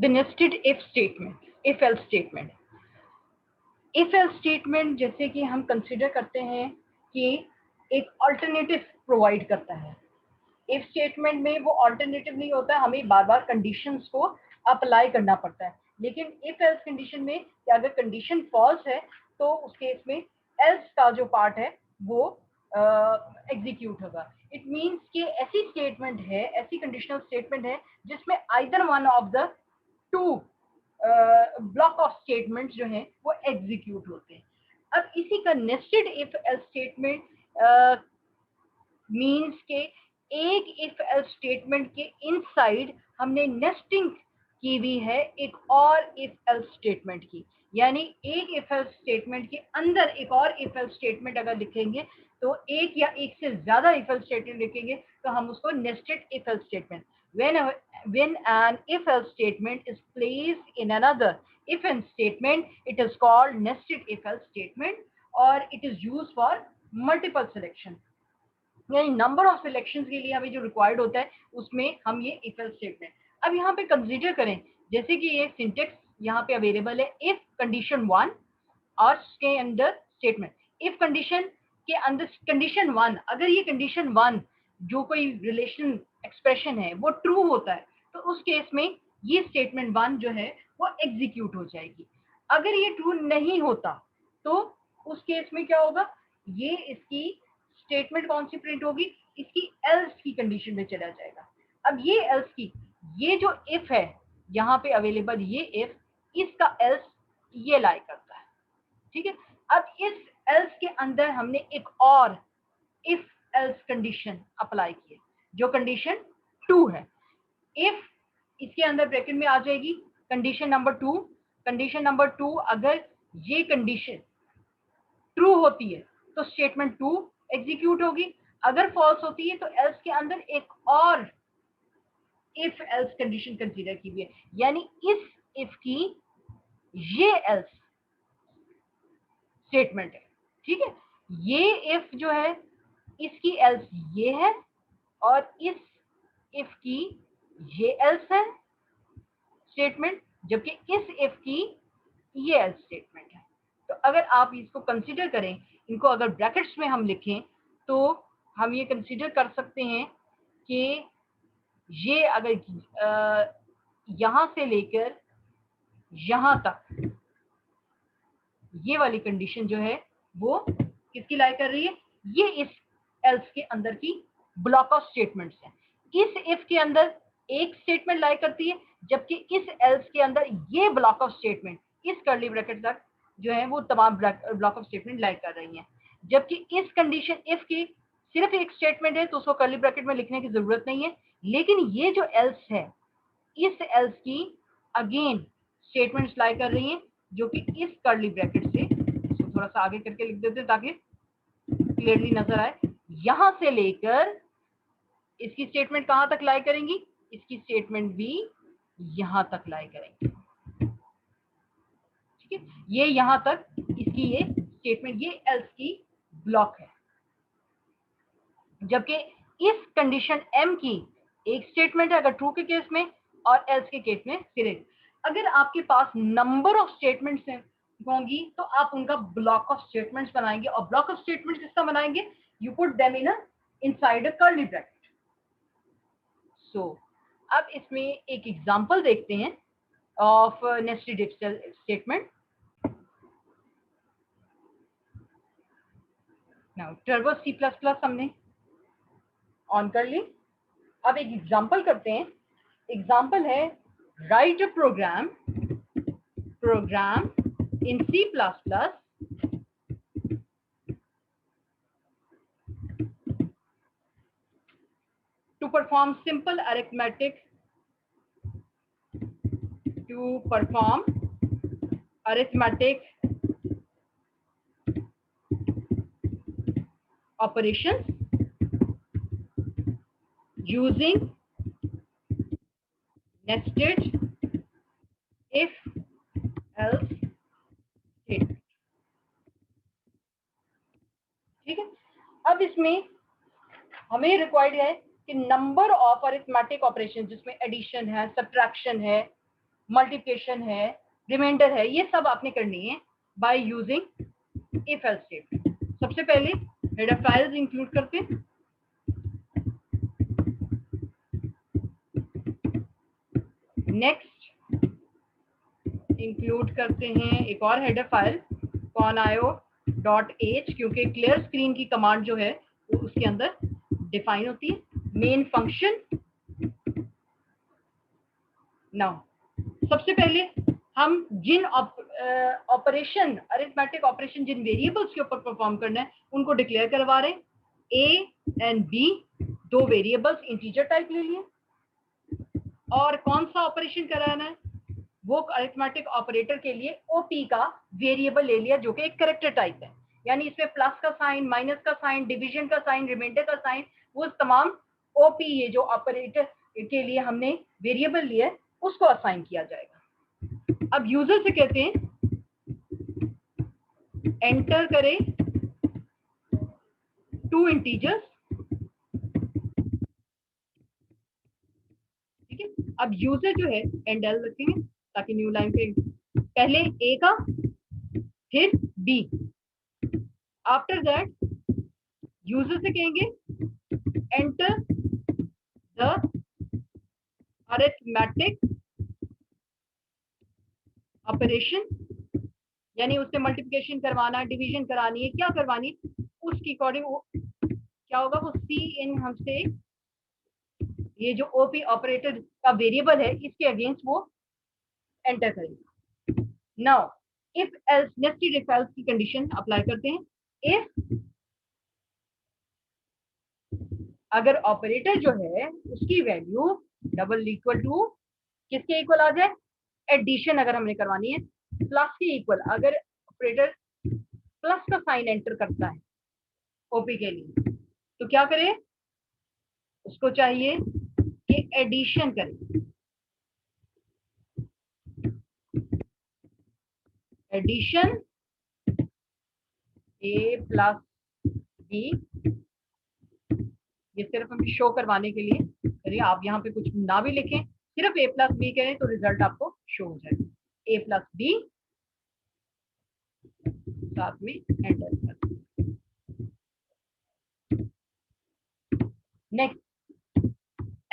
The nested if statement, if else statement. If else statement जैसे कि हम consider करते हैं कि एक अल्टरनेटिव प्रोवाइड करता है। इफ स्टेटमेंट में वो अल्टरनेटिव नहीं होता, हमें बार बार कंडीशंस को अप्लाई करना पड़ता है। लेकिन इफ एल्स कंडीशन में कि अगर कंडीशन फॉल्स है तो उस केस में एल्स का जो पार्ट है वो एग्जीक्यूट होगा। इट मीन्स कि ऐसी स्टेटमेंट है, ऐसी कंडीशनल स्टेटमेंट है जिसमें either one of the two block of statements जो हैं वो एग्जीक्यूट होते हैं। अब इसी का nested if else statement means के एक इफ एल्स स्टेटमेंट के इनसाइड हमने नेस्टिंग की हुई है एक और इफ एल्स स्टेटमेंट की। यानी एक इफ एल्स स्टेटमेंट के अंदर एक और इफ एल्स स्टेटमेंट अगर लिखेंगे तो एक या एक से ज्यादा इफ एल्स स्टेटमेंट लिखेंगे तो हम उसको nested if else statement. when an if else statement is placed in another if else statement, it is called nested if else statement, or it is used for multiple selection। यानी number of selections के लिए हमें जो required होता है उसमें हम ये इफ एल्स स्टेटमेंट। अब यहाँ पे कंसीडर करें जैसे कि ये सिंटेक्स यहाँ पे अवेलेबल है, इफ कंडीशन 1 और उसके अंदर स्टेटमेंट। इफ कंडीशन के अंदर कंडीशन 1, अगर ये कंडीशन 1 जो कोई रिलेशन एक्सप्रेशन है वो ट्रू होता है तो उस केस में ये स्टेटमेंट 1 जो है वो एग्जीक्यूट हो जाएगी। अगर ये ट्रू नहीं होता तो उस केस में क्या होगा, ये इसकी स्टेटमेंट कौन सी प्रिंट होगी, इसकी एल्स की कंडीशन में चला जाएगा। अब ये एल्स की, ये जो इफ है यहाँ पे अवेलेबल, ये इफ, इसका एल्स ये लाई करता है। ठीक है, अब इस एल्स के अंदर हमने एक और इफ एल्स कंडीशन अप्लाई की है जो कंडीशन 2 है। इफ इसके अंदर ब्रैकेट में आ जाएगी कंडीशन नंबर 2। कंडीशन नंबर 2 अगर ये कंडीशन ट्रू होती है तो स्टेटमेंट 2 एग्जीक्यूट होगी, अगर फॉल्स होती है तो एल्स के अंदर एक और इफ एल्स कंडीशन कंसीडर की हुई है। यानी इस इफ की ये एल्स स्टेटमेंट है। ठीक है, ये इफ जो है इसकी एल्स ये है और इस इफ की ये एल्स है स्टेटमेंट, जबकि इस इफ की ये एल्स स्टेटमेंट है। तो अगर आप इसको कंसीडर करें, इनको अगर ब्रैकेट्स में हम लिखें तो हम ये कंसीडर कर सकते हैं कि ये अगर यहां से लेकर यहां तक ये वाली कंडीशन जो है वो किसकी लाई कर रही है, ये इस एल्स के अंदर की ब्लॉक ऑफ स्टेटमेंट्स है। इस इफ के अंदर एक स्टेटमेंट लाई करती है, जबकि इस एल्स के अंदर ये ब्लॉक ऑफ स्टेटमेंट इस कर्ली ब्रैकेट तक जो है वो तमाम ब्लॉक ऑफ स्टेटमेंट लाई कर रही हैं। जबकि इस कंडीशन इफ की सिर्फ एक स्टेटमेंट है तो उसको कर्ली ब्रैकेट में लिखने की जरूरत नहीं है, लेकिन ये जो एल्स है इस एल्स की अगेन स्टेटमेंट्स लाई कर रही हैं जो कि इस कर्ली ब्रैकेट से, इसको थोड़ा सा आगे करके लिख देते हैं ताकि क्लियरली नजर आए, यहां से लेकर इसकी स्टेटमेंट कहां तक लाई करेंगी, इसकी स्टेटमेंट भी यहां तक लाई करेंगे। ठीक है, ये यहां तक इसकी ये स्टेटमेंट, ये एल्स की ब्लॉक है। जबकि इस कंडीशन एम की एक स्टेटमेंट है अगर ट्रू के केस में और एल्स के केस में सिर्फ। अगर आपके पास नंबर ऑफ स्टेटमेंट्स होंगी तो आप उनका ब्लॉक ऑफ स्टेटमेंट्स बनाएंगे, और ब्लॉक ऑफ स्टेटमेंट्स किसका बनाएंगे, you put them in inside a curly bracket. So अब इसमें एक एग्जांपल देखते हैं of nested if statement. Now Turbo C plus plus हमने ऑन कर ली। अब एक एग्जांपल करते हैं। एग्जांपल है write a program in C++ to perform simple arithmetic operations using nested if else statement। ठीक है, अब इसमें हमें रिक्वायर्ड है कि नंबर ऑफ अरिथमेटिक ऑपरेशन जिसमें एडिशन है, सब्ट्रैक्शन है, मल्टीप्लिकेशन है, रिमाइंडर है, ये सब आपने करनी है by using if else statement. सबसे पहले हेडर फाइल्स इंक्लूड करते हैं, नेक्स्ट इंक्लूड करते हैं एक और हेडर फाइल conio.h, क्योंकि क्लियर स्क्रीन की कमांड जो है वो उसके अंदर डिफाइन होती है, मेन फंक्शन। नाउ सबसे पहले हम जिन ऑपरेशन, अरिथमेटिक ऑपरेशन जिन वेरिएबल्स के ऊपर परफॉर्म करना है उनको डिक्लेयर करवा रहे हैं। ए एंड बी दो वेरिएबल्स इंटीजर टाइप ले लिए, और कौन सा ऑपरेशन कराना है, वो अरिथमेटिक ऑपरेटर के लिए ओपी का वेरिएबल ले लिया जो कि एक कैरेक्टर टाइप है, यानी इसमें प्लस का साइन, माइनस का साइन, डिवीजन का साइन, रिमाइंडर का साइन, वो तमाम ओपी ये जो ऑपरेटर के लिए हमने वेरिएबल लिया है उसको असाइन किया जाएगा। अब यूजर से कहते हैं एंटर करें 2 इंटीजर्स, ठीक है। अब यूजर जो है एंड एल रखेंगे ताकि न्यू लाइन पे पहले ए का फिर बी। आफ्टर दैट यूजर से कहेंगे एंटर द अरिथमेटिक ऑपरेशन, यानी उससे मल्टीप्लिकेशन करवाना है, डिवीजन करानी है, क्या करवानी है उसकी अकॉर्डिंग क्या होगा, वो सी इन हमसे ये जो ओपी ऑपरेटर का वेरिएबल है इसके अगेंस्ट वो एंटर करेंगे। Now if else, nested if else की कंडीशन अप्लाई करते हैं। इफ अगर ऑपरेटर जो है उसकी वैल्यू डबल इक्वल टू किसके इक्वल आ जाए, एडिशन अगर हमने करवानी है प्लस के इक्वल, अगर ऑपरेटर प्लस का साइन एंटर करता है ओपी के लिए तो क्या करे, उसको चाहिए कि एडिशन करे, एडिशन ए प्लस बी, ये सिर्फ हम शो करवाने के लिए करिए, आप यहाँ पे कुछ ना भी लिखें, सिर्फ ए प्लस बी करें तो रिजल्ट आपको शो हो जाएगा, ए प्लस बी साथ में एंटर कर। नेक्स्ट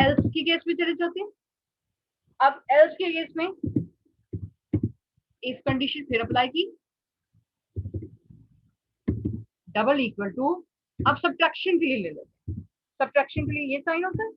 एल्स की केस में चले जाते हैं। अब एल्स के केस में इफ कंडीशन फिर अप्लाई की, डबल इक्वल टू, अब सब्ट्रैक्शन के लिए ले लेते हैं, सब्ट्रैक्शन के लिए ये साइन होता है,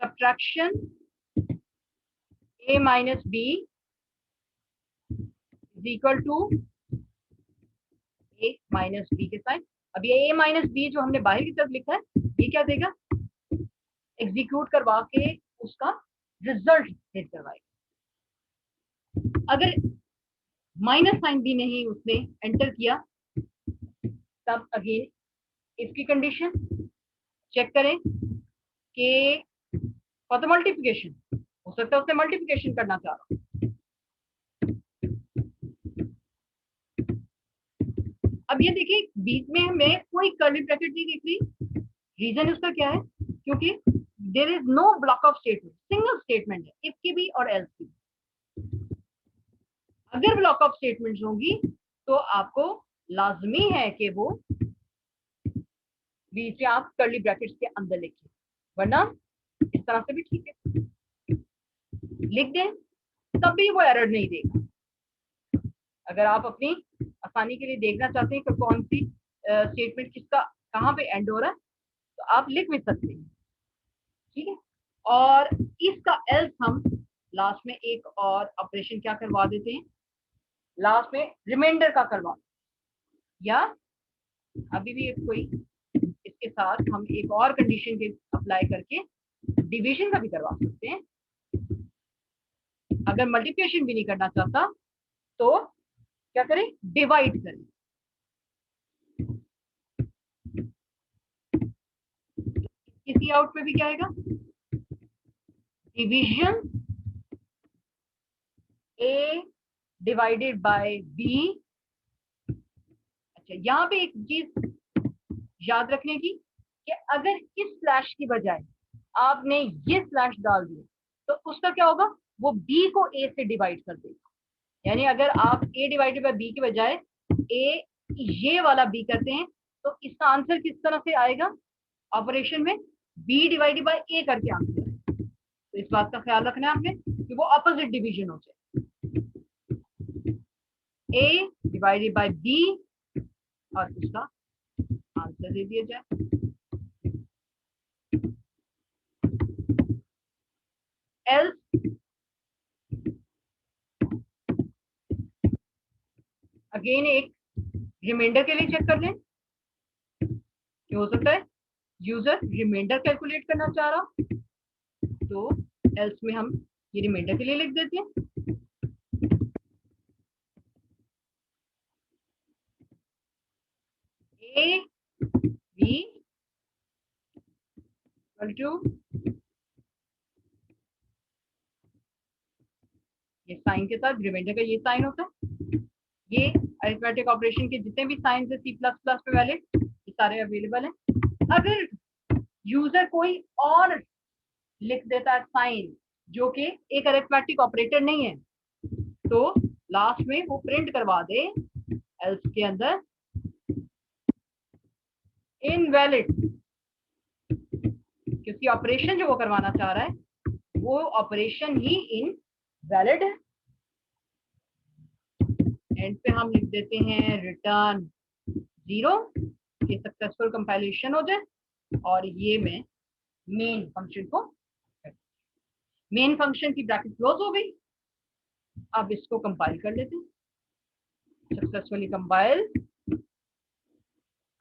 subtraction a minus B is equal to a minus B के साइन। अब ये a माइनस बी जो हमने बाहर की तरफ लिखा है ये क्या देगा, एग्जीक्यूट करवा के उसका रिजल्ट हिट करवाएगा। अगर माइनस साइन भी नहीं उसने एंटर किया तब अगेन इसकी कंडीशन चेक करें कि फॉर द मल्टीप्लिकेशन, हो सकता है उसने मल्टीप्लिकेशन करना चाह रहा। अब ये देखिए बीच में हमें कोई कर्ली ब्रैकेट नहीं दिख रही, रीजन उसका क्या है, क्योंकि there is no block of statement, single statement है इफ की भी और एल्स की। अगर ब्लॉक ऑफ स्टेटमेंट्स होंगी तो आपको लाजमी है कि वो बीच में आप कर्ली ब्रैकेट्स के अंदर लिखिए, वरना इस तरह से भी ठीक है लिख दें तब भी वो एरर नहीं देगा। अगर आप अपनी आसानी के लिए देखना चाहते हैं कि कौन सी स्टेटमेंट किसका कहाँ पे एंड हो रहा है तो आप लिख भी सकते हैं, ठीक है। और इसका एल्स हम लास्ट में एक और ऑपरेशन क्या करवा देते हैं, लास्ट में रिमाइंडर का करवा, या अभी भी कोई इसके साथ हम एक और कंडीशन के अप्लाई करके डिवीजन का भी करवा सकते हैं। अगर मल्टीप्लिकेशन भी नहीं करना चाहता तो क्या करें, डिवाइड करें, इसी आउट में भी क्या आएगा, division A divided by B. अच्छा यहाँ पे एक चीज याद रखने की, कि अगर इस स्लैश की बजाय आपने ये स्लैश डाल दिए तो उसका क्या होगा, वो बी को ए से डिवाइड कर देगा। यानी अगर आप ए डिवाइडेड बाय बी की बजाय ए ये वाला बी करते हैं तो इसका आंसर किस तरह से आएगा, ऑपरेशन में बी डिवाइडेड बाय ए करके आंसर आएगा। तो इस बात का ख्याल रखना है आपने कि वो ऑपोजिट डिवीजन हो जाए, ए डिवाइडेड बाय बी और उसका आंसर दे दिया जाए। एल्स अगेन एक रिमाइंडर के लिए चेक कर लें कि हो सकता है यूजर रिमाइंडर कैलकुलेट करना चाह रहा, तो एल्स में हम ये रिमाइंडर के लिए लिख देते हैं। ए बी इक्वल टू, ये साइन के साथ रिमाइंडर का ये साइन होता है। ये अरिथमेटिक ऑपरेशन के जितने भी साइन है C++ पे वैलिड, ये सारे अवेलेबल हैं। अगर यूजर कोई और लिख देता है साइन जो कि एक अरिथमेटिक ऑपरेटर नहीं है, तो लास्ट में वो प्रिंट करवा दे एल्स के अंदर इनवैलिड, क्योंकि ऑपरेशन जो वो करवाना चाह रहा है वो ऑपरेशन ही इनवैलिड है। एंड पे हम लिख देते हैं रिटर्न 0 कि सक्सेसफुल कंपाइलेशन हो जाए। और ये मैं मेन फंक्शन को, मेन फंक्शन की ब्रैकेट क्लोज हो गई। अब इसको कंपाइल कर लेते हैं, सक्सेसफुली कंपाइल।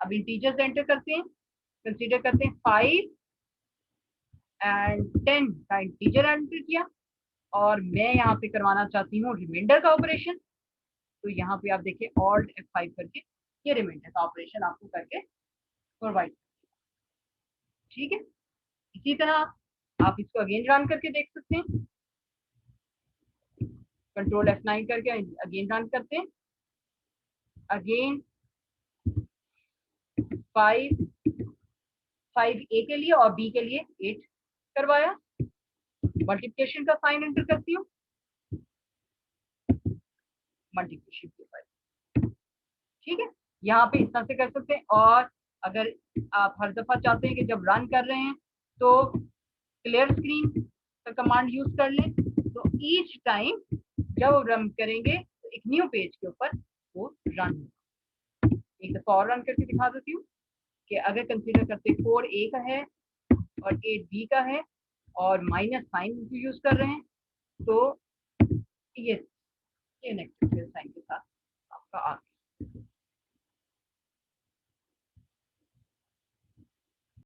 अब इंटीजर्स एंटर करते हैं, कंसीडर करते हैं 5 एंड 10 का इंटीजर एंटर किया और मैं यहाँ पे करवाना चाहती हूँ रिमाइंडर का ऑपरेशन। तो यहाँ पे आप देखिए ऑल्ट F5 करके ये रिमाइंडर का ऑपरेशन आपको करके प्रोवाइड, ठीक है। इसी तरह आप इसको अगेन रन करके देख सकते हैं, कंट्रोल F9 करके अगेन रन करते हैं। अगेन 5 ए के लिए और बी के लिए 8 करवाया, मल्टीप्लिकेशन का साइन एंटर करती हूँ, मल्टीप्लिकेशन के बाद, ठीक है। यहाँ पे इस तरह से कर सकते हैं। और अगर आप हर दफा चाहते हैं कि जब रन कर रहे हैं तो क्लियर स्क्रीन का कमांड यूज कर लें, तो ईच टाइम जब रन करेंगे तो एक न्यू पेज के ऊपर वो रन होगा। एक दफा और रन करके दिखा देती हूँ कि अगर कंसीडर करते 4A का है और 8B का है और माइनस साइन यूज कर रहे हैं, तो ये नेगेटिव साइन के साथ आपका आ